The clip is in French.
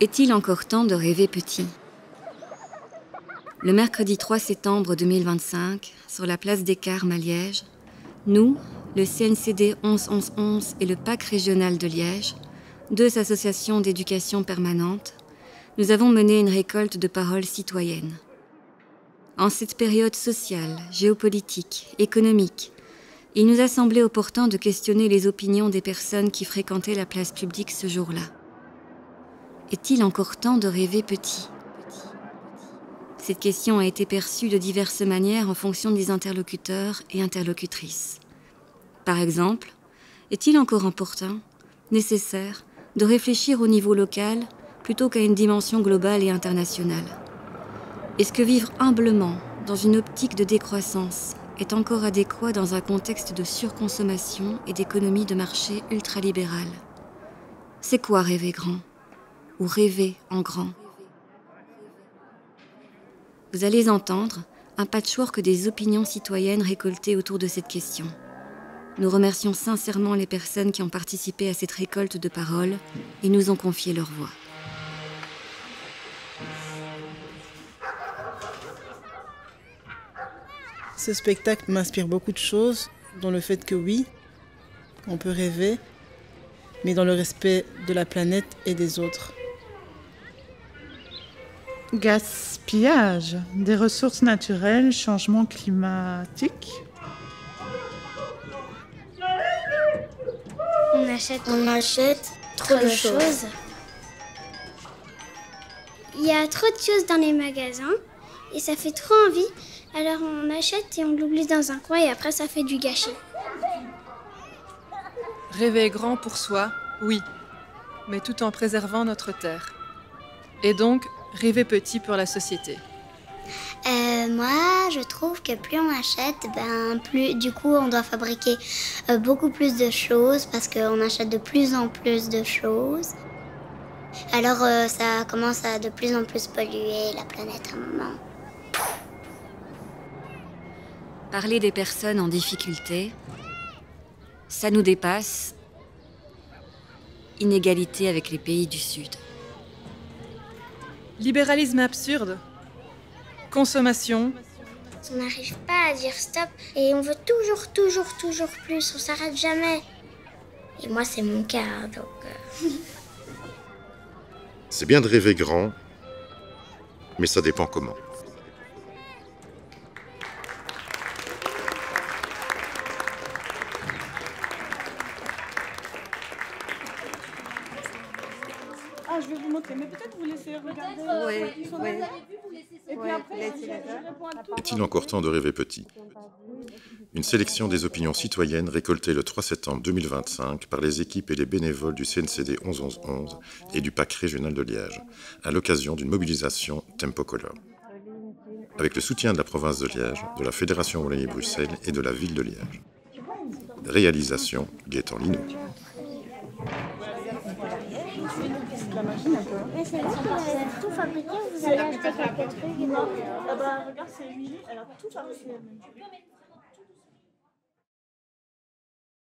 Est-il encore temps de rêver petit ? Le mercredi 3 septembre 2025, sur la place des Carmes à Liège, nous, le CNCD 11-11-11 et le PAC régional de Liège, deux associations d'éducation permanente, nous avons mené une récolte de paroles citoyennes. En cette période sociale, géopolitique, économique, il nous a semblé opportun de questionner les opinions des personnes qui fréquentaient la place publique ce jour-là. Est-il encore temps de rêver petit ? Cette question a été perçue de diverses manières en fonction des interlocuteurs et interlocutrices. Par exemple, est-il encore important, nécessaire, de réfléchir au niveau local plutôt qu'à une dimension globale et internationale ? Est-ce que vivre humblement, dans une optique de décroissance, est encore adéquat dans un contexte de surconsommation et d'économie de marché ultralibérale ? C'est quoi rêver grand ? Ou rêver en grand ? Vous allez entendre un patchwork des opinions citoyennes récoltées autour de cette question. Nous remercions sincèrement les personnes qui ont participé à cette récolte de paroles et nous ont confié leur voix. Ce spectacle m'inspire beaucoup de choses, dont le fait que oui, on peut rêver, mais dans le respect de la planète et des autres. Gaspillage des ressources naturelles, changement climatique. On achète trop de choses. Il y a trop de choses dans les magasins et ça fait trop envie. Alors on achète et on l'oublie dans un coin et après ça fait du gâchis. Rêver grand pour soi, oui, mais tout en préservant notre terre. Et donc, rêver petit pour la société. Moi, je trouve que plus on achète, plus du coup on doit fabriquer beaucoup plus de choses parce qu'on achète de plus en plus de choses. Alors ça commence à de plus en plus polluer la planète à un moment. Parler des personnes en difficulté, ça nous dépasse. Inégalité avec les pays du Sud. Libéralisme absurde. Consommation. On n'arrive pas à dire stop et on veut toujours plus, on s'arrête jamais. Et moi c'est mon cas, donc... C'est bien de rêver grand, mais ça dépend comment. Ah, je vais vous montrer, mais peut-être vous laissez regarder. Oui. Et puis après, je réponds à tout. Est-il encore temps de rêver petit ? Une sélection des opinions citoyennes récoltées le 3 septembre 2025 par les équipes et les bénévoles du CNCD 11-11-11 et du PAC régional de Liège, à l'occasion d'une mobilisation Tempo Color. Avec le soutien de la province de Liège, de la Fédération Wallonie-Bruxelles et de la ville de Liège. Réalisation Gaëtan Lino. Mais c'est tout fabriqué, vous allez acheter quelques trucs. Regarde, c'est Émilie, elle a tout fabriqué elle-même.